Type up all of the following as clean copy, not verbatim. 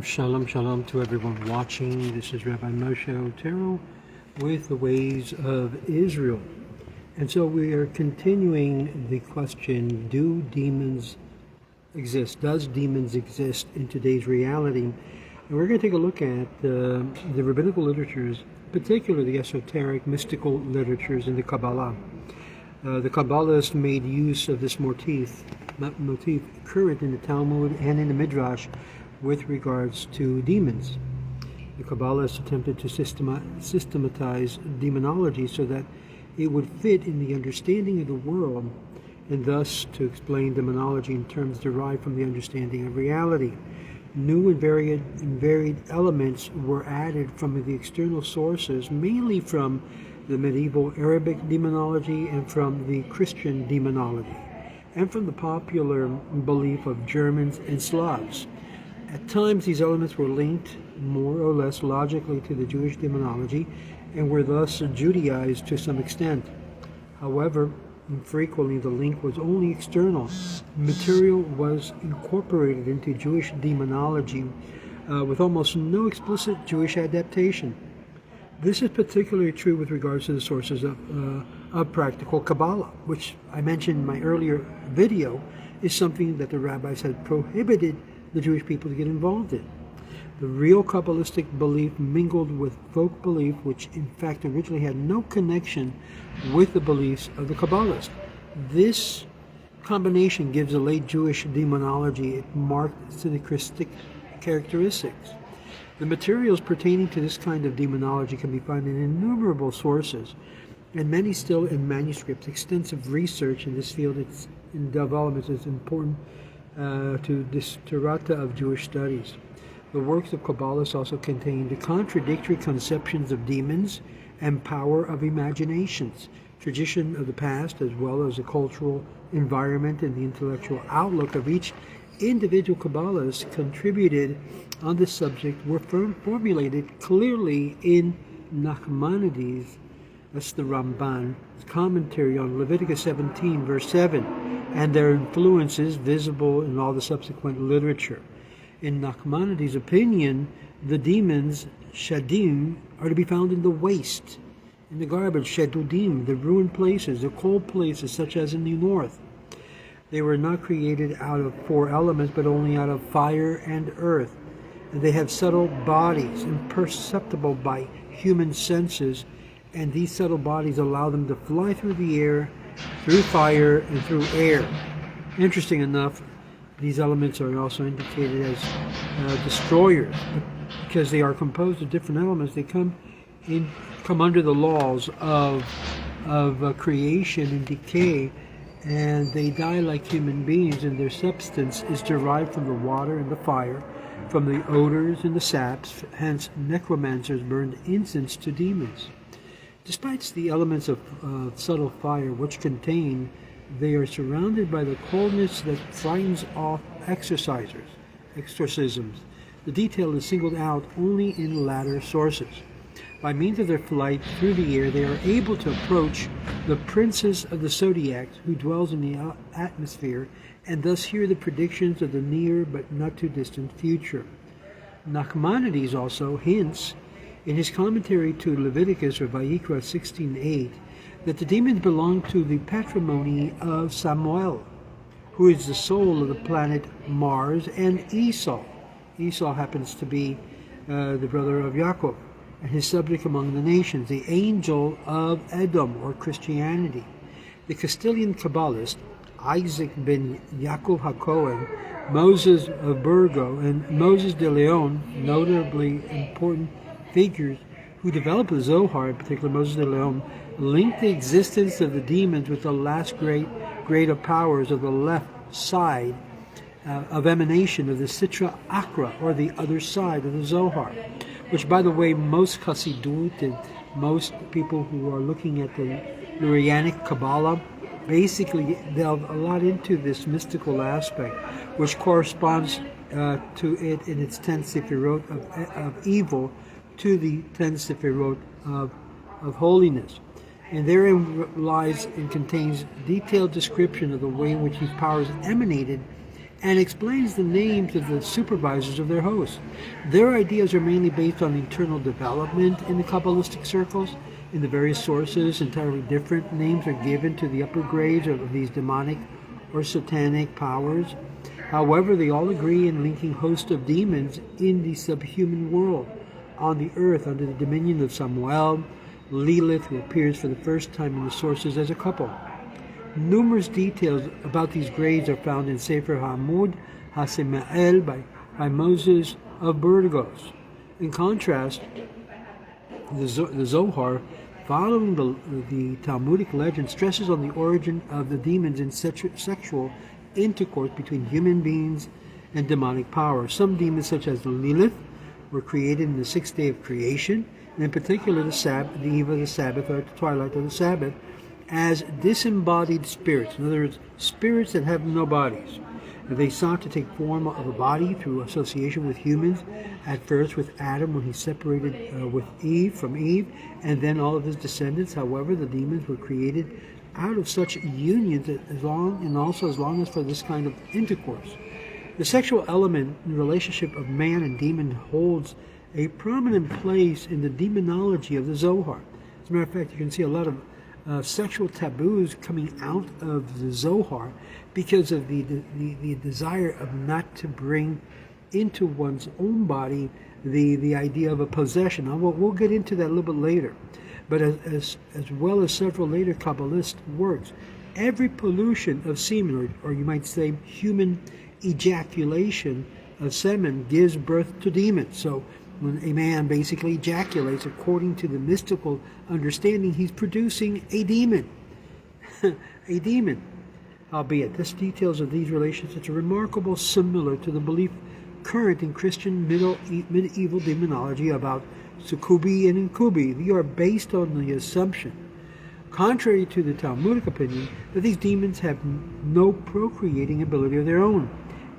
Shalom, shalom to everyone watching. This is Rabbi Moshe Otero with the Ways of Israel. And so we are continuing the question, do demons exist? Does demons exist in today's reality? And we're going to take a look at the rabbinical literatures, particularly the esoteric, mystical literatures in the Kabbalah. The Kabbalists made use of this motif current in the Talmud and in the Midrash with regards to demons. The Kabbalists attempted to systematize demonology so that it would fit in the understanding of the world, and thus to explain demonology in terms derived from the understanding of reality. New and varied elements were added from the external sources, mainly from the medieval Arabic demonology and from the Christian demonology, and from the popular belief of Germans and Slavs. At times, these elements were linked more or less logically to the Jewish demonology and were thus Judaized to some extent. However, frequently the link was only external. Material was incorporated into Jewish demonology with almost no explicit Jewish adaptation. This is particularly true with regards to the sources of practical Kabbalah, which I mentioned in my earlier video is something that the rabbis had prohibited the Jewish people to get involved in. The real Kabbalistic belief mingled with folk belief, which in fact originally had no connection with the beliefs of the Kabbalists. This combination gives the late Jewish demonology marked syncretistic characteristics. The materials pertaining to this kind of demonology can be found in innumerable sources, and many still in manuscripts. Extensive research in this field in development is important to this terata of Jewish studies. The works of Kabbalists also contain the contradictory conceptions of demons and power of imaginations, tradition of the past, as well as the cultural environment and the intellectual outlook of each individual Kabbalist contributed on this subject were formulated clearly in Nachmanides, that's the Ramban's commentary on Leviticus 17, verse 7, and their influence is visible in all the subsequent literature. In Nachmanides' opinion, the demons, shadim, are to be found in the waste, in the garbage, shedudim, the ruined places, the cold places, such as in the north. They were not created out of four elements, but only out of fire and earth. And they have subtle bodies, imperceptible by human senses, and these subtle bodies allow them to fly through the air, through fire, and through air. Interesting enough, these elements are also indicated as destroyers, because they are composed of different elements. They come under the laws of creation and decay, and they die like human beings, and their substance is derived from the water and the fire, from the odors and the saps. Hence, necromancers burned incense to demons. Despite the elements of subtle fire which contain, they are surrounded by the coldness that frightens off exorcisms. The detail is singled out only in latter sources. By means of their flight through the air, they are able to approach the princes of the zodiac who dwells in the atmosphere, and thus hear the predictions of the near but not too distant future. Nachmanides also hints in his commentary to Leviticus, or Vayikra 16:8, that the demons belong to the patrimony of Samuel, who is the soul of the planet Mars, and Esau. Esau happens to be the brother of Yaakov, and his subject among the nations, the angel of Edom, or Christianity. The Castilian Kabbalist, Isaac ben Yaakov HaKohen, Moses of Burgos, and Moses de Leon, notably important figures who developed the ZOHAR, in particular Moses de Leon, linked the existence of the demons with the last grade of powers of the left side of emanation of the Sitra Akra, or the other side of the Zohar, which, by the way, most Chassidut and most people who are looking at the LURIANIC Kabbalah basically delve a lot into this mystical aspect, which corresponds to it in its 10 sefirot of evil to the 10 sefirot of holiness. And therein lies and contains detailed description of the way in which these powers emanated and explains the names of the supervisors of their hosts. Their ideas are mainly based on internal development in the Kabbalistic circles. In the various sources, entirely different names are given to the upper grades of these demonic or satanic powers. However, they all agree in linking hosts of demons in the subhuman world, on the earth under the dominion of Samuel, Lilith, who appears for the first time in the sources as a couple. Numerous details about these grades are found in Sefer Hamud HaSemael by Moses of Burgos. In contrast, the Zohar, following the Talmudic legend, stresses on the origin of the demons in sexual intercourse between human beings and demonic power. Some demons, such as Lilith, were created in the sixth day of creation, and in particular the eve of the Sabbath, or the twilight of the Sabbath, as disembodied spirits. In other words, spirits that have no bodies. They sought to take form of a body through association with humans, at first with Adam when he separated with Eve from Eve, and then all of his descendants. However, the demons were created out of such unions as long as for this kind of intercourse. The sexual element in the relationship of man and demon holds a prominent place in the demonology of the Zohar. As a matter of fact, you can see a lot of sexual taboos coming out of the Zohar because of the desire of not to bring into one's own body the idea of a possession. Now, we'll get into that a little bit later. But as well as several later Kabbalist works, every pollution of semen, or you might say human ejaculation of semen, gives birth to demons. So when a man basically ejaculates, according to the mystical understanding, he's producing a demon. A demon. Albeit, this details of these relationships are remarkable, similar to the belief current in Christian medieval demonology about succubi and incubi. They are based on the assumption, contrary to the Talmudic opinion, that these demons have no procreating ability of their own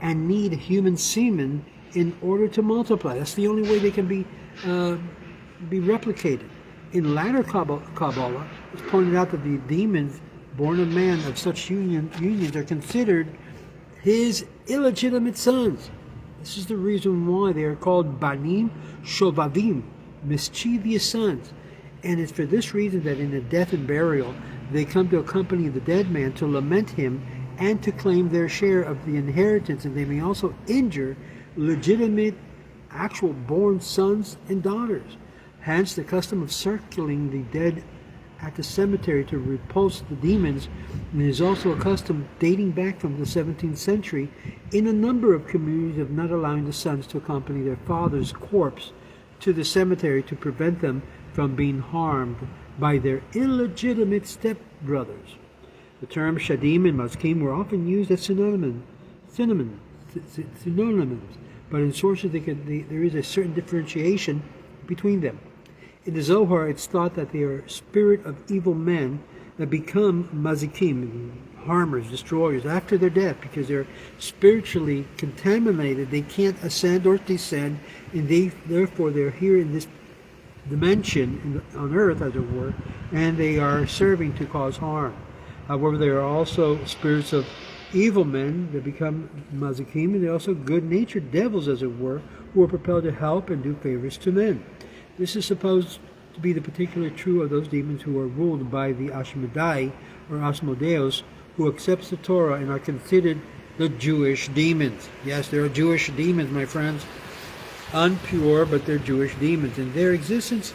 and need human semen in order to multiply. That's the only way they can be replicated. In latter Kabbalah, it's pointed out that the demons born of man of such unions are considered his illegitimate sons. This is the reason why they are called Banim Shovavim, mischievous sons. And it's for this reason that in the death and burial, they come to accompany the dead man to lament him and to claim their share of the inheritance, and they may also injure legitimate, actual born sons and daughters. Hence, the custom of circling the dead at the cemetery to repulse the demons is also a custom dating back from the 17th century in a number of communities of not allowing the sons to accompany their father's corpse to the cemetery to prevent them from being harmed by their illegitimate stepbrothers. The terms shadim and maskim were often used as synonyms, but in sources there is a certain differentiation between them. In the Zohar, it's thought that they are spirit of evil men that become mazikim, harmers, destroyers, after their death, because they're spiritually contaminated. They can't ascend or descend, and therefore they're here in this dimension on earth, as it were, and they are serving to cause harm. However, there are also spirits of evil men that become mazikim, and they're also good-natured devils, as it were, who are propelled to help and do favors to men. This is supposed to be the particular true of those demons who are ruled by the Ashmedai, or Asmodeus, who accepts the Torah and are considered the Jewish demons. Yes, there are Jewish demons, my friends. Unpure, but they're Jewish demons. And their existence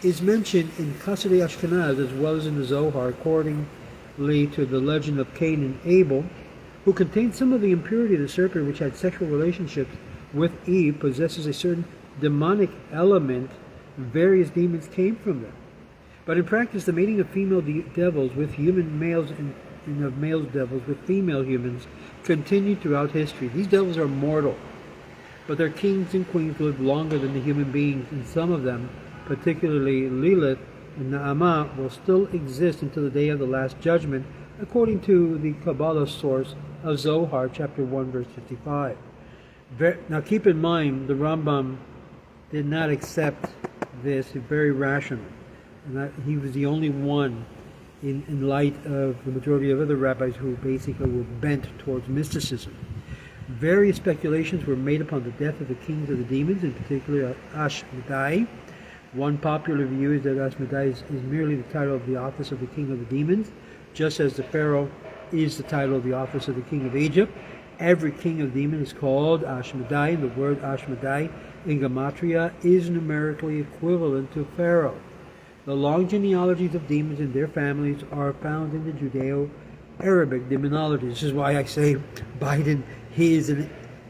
is mentioned in Chassidei Ashkenaz as well as in the Zohar, accordingly to the legend of Cain and Abel, who contains some of the impurity of the serpent, which had sexual relationships with Eve, possesses a certain demonic element. Various demons came from them. But in practice, the mating of female devils with human males and of male devils with female humans continued throughout history. These devils are mortal, but their kings and queens live longer than the human beings, and some of them, particularly Lilith and Naamah, will still exist until the day of the Last Judgment, according to the Kabbalah source of Zohar, chapter 1, verse 55. Now keep in mind, the Rambam did not accept this very rationally. And he was the only one in light of the majority of other rabbis who basically were bent towards mysticism. Various speculations were made upon the death of the kings of the demons, in particular Ashmedai. One popular view is that Ashmedai is merely the title of the office of the king of the demons, just as the Pharaoh is the title of the office of the king of Egypt. Every king of demons is called Ashmedai, and the word Ashmedai in Gematria is numerically equivalent to Pharaoh. The long genealogies of demons and their families are found in the Judeo-Arabic demonology. This is why I say Biden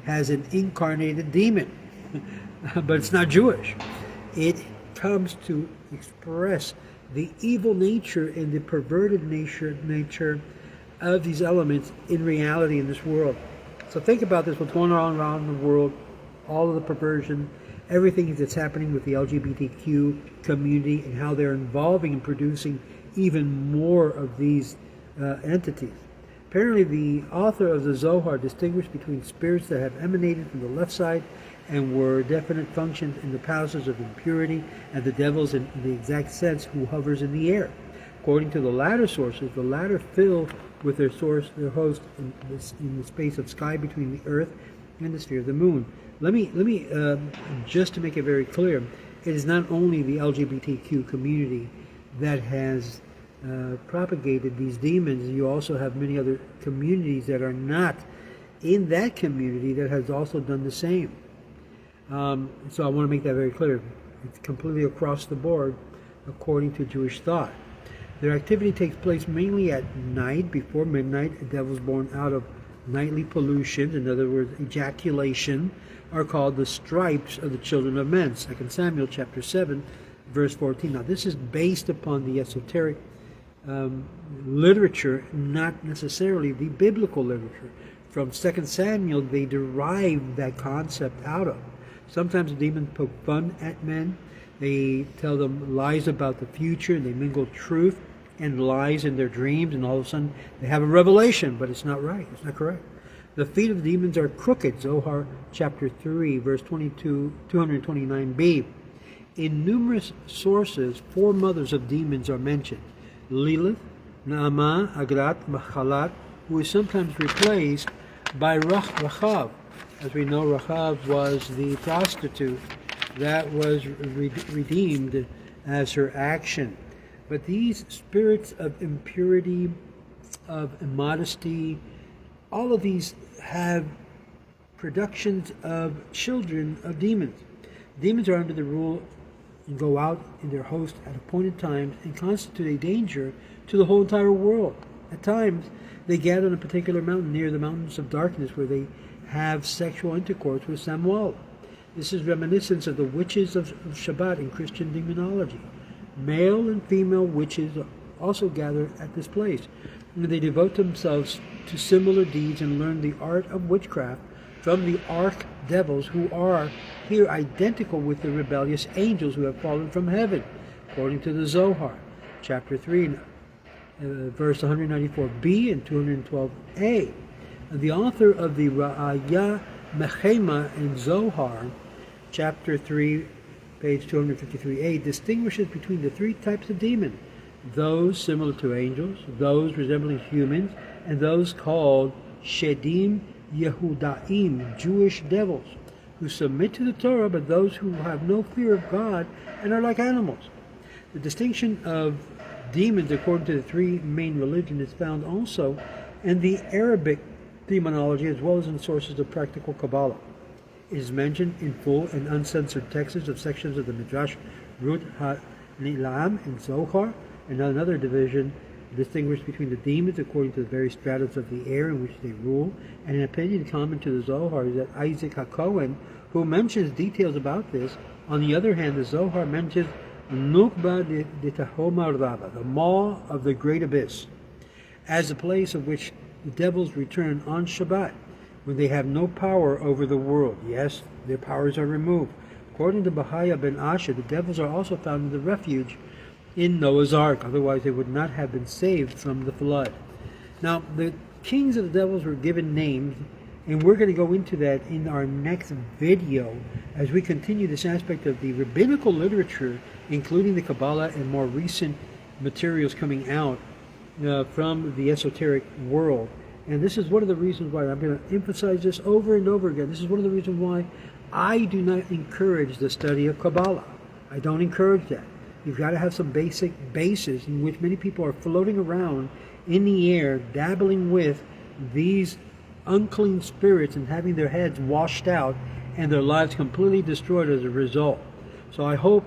has an incarnated demon, but it's not Jewish. It comes to express the evil nature and the perverted nature of these elements in reality in this world. So think about this, what's going on around the world, all of the perversion, everything that's happening with the LGBTQ community and how they're involving and producing even more of these entities. Apparently the author of the Zohar distinguished between spirits that have emanated from the left side and were definite functions in the palaces of impurity, and the devils in the exact sense who hovers in the air. According to the latter sources, the latter fill with their host in the space of sky between the earth and the sphere of the moon. Let me just to make it very clear, it is not only the LGBTQ community that has propagated these demons. You also have many other communities that are not in that community that has also done the same. So I want to make that very clear. It's completely across the board according to Jewish thought. Their activity takes place mainly at night, before midnight. The devils born out of nightly pollution, in other words, ejaculation, are called the stripes of the children of men. 2 Samuel chapter 7, verse 14. Now this is based upon the esoteric literature, not necessarily the biblical literature. From 2 Samuel, they derive that concept out of. Sometimes the demons poke fun at men. They tell them lies about the future, and they mingle truth and lies in their dreams, and all of a sudden they have a revelation, but it's not right. It's not correct. The feet of the demons are crooked. Zohar chapter 3, verse 229b. In numerous sources, 4 mothers of demons are mentioned. Lilith, Naamah, Agrat, Machalat, who is sometimes replaced by Rachav. As we know, Rachav was the prostitute that was redeemed as her action. But these spirits of impurity, of immodesty, all of these have productions of children of demons. Demons are under the rule and go out in their host at appointed times and constitute a danger to the whole entire world. At times, they gather on a particular mountain near the mountains of darkness where they have sexual intercourse with Samuel. This is reminiscent of the witches of Shabbat in Christian demonology. Male and female witches also gather at this place, and they devote themselves to similar deeds and learn the art of witchcraft from the arch-devils, who are here identical with the rebellious angels who have fallen from heaven, according to the Zohar, chapter 3, verse 194b and 212a. And the author of the Ra'aya Mechema in Zohar, chapter 3, page 253a, distinguishes between the 3 types of demons: those similar to angels, those resembling humans, and those called Shedim Yehudaim, Jewish devils, who submit to the Torah, but those who have no fear of God and are like animals. The distinction of demons according to the 3 main religions is found also in the Arabic demonology as well as in sources of practical Kabbalah. It is mentioned in full and uncensored texts of sections of the Midrash Ruth HaNilam and Zohar, and another division distinguished between the demons according to the various stratas of the air in which they rule. And an opinion common to the Zohar is that Isaac HaKohen, who mentions details about this. On the other hand, the Zohar mentions Nukba de Tahomar Raba, the maw of the great abyss, as the place of which the devils return on Shabbat, when they have no power over the world. Yes, their powers are removed. According to Bahaya ben Asher, the devils are also found in the refuge in Noah's Ark, otherwise they would not have been saved from the flood. Now, the kings of the devils were given names, and we're going to go into that in our next video as we continue this aspect of the rabbinical literature, including the Kabbalah and more recent materials coming out from the esoteric world, And this is one of the reasons why I'm going to emphasize this over and over again. This is one of the reasons why I do not encourage the study of Kabbalah. I don't encourage that. You've got to have some basic basis in which many people are floating around in the air, dabbling with these unclean spirits and having their heads washed out and their lives completely destroyed as a result. So I hope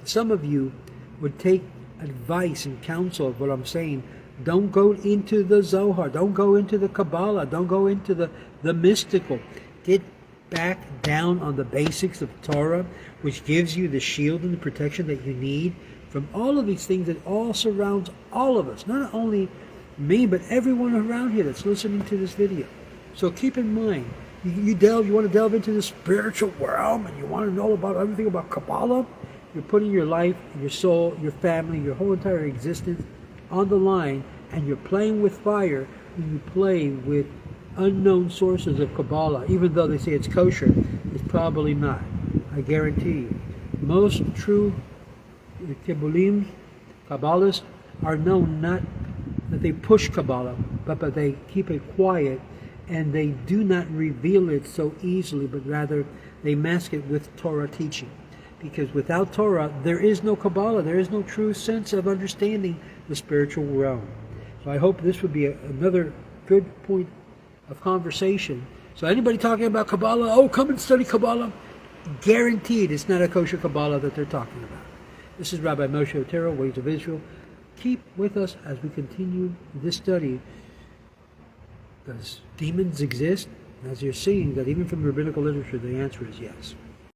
some of you would take advice and counsel of what I'm saying. Don't go into the Zohar. Don't go into the Kabbalah. Don't go into the mystical. Get back down on the basics of Torah, which gives you the shield and the protection that you need from all of these things that all surrounds all of us. Not only me, but everyone around here that's listening to this video. So keep in mind, you want to delve into the spiritual realm and you want to know about everything about Kabbalah, you're putting your life, your soul, your family, your whole entire existence on the line, and you're playing with fire when you play with unknown sources of Kabbalah. Even though they say it's kosher, it's probably not. I guarantee you. Most true Kabbalists are known not that they push Kabbalah, but they keep it quiet, and they do not reveal it so easily, but rather they mask it with Torah teaching. Because without Torah, there is no Kabbalah. There is no true sense of understanding the spiritual realm. So I hope this would be another good point of conversation. So anybody talking about Kabbalah, oh, come and study Kabbalah, guaranteed it's not a kosher Kabbalah that they're talking about. This is Rabbi Moshe Otero, Ways of Israel. Keep with us as we continue this study. Does demons exist? As you're seeing that even from rabbinical literature, the answer is yes.